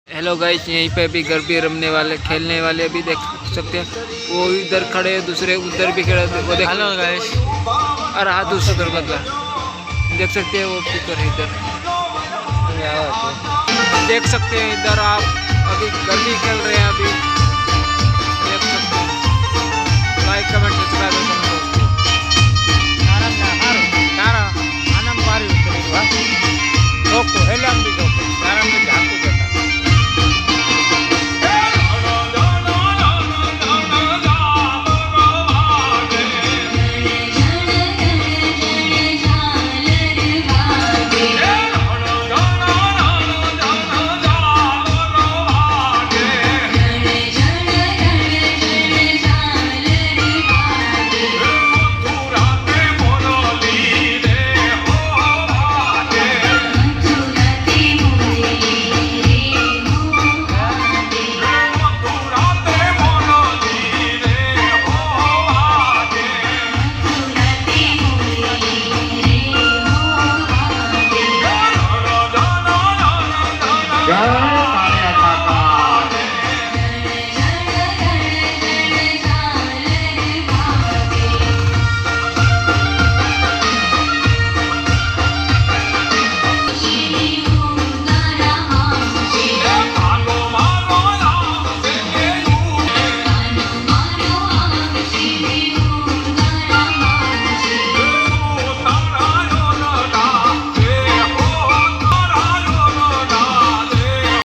Hello guys, यहीं पे अभी गरबी रमने वाले खेलने वाले अभी देख सकते हैं। वो इधर खड़े हैं, दूसरे उधर भी खड़े हैं। वो देख हेलो गाइस, और हाथ दूसरा उधर बदला देख सकते हैं। वो स्पीकर है इधर, देख सकते हैं इधर आप अभी गरबी खेल रहे हैं। अभी देख सकते हैं। लाइक कमेंट सब्सक्राइब करना दोस्तों। Yeah.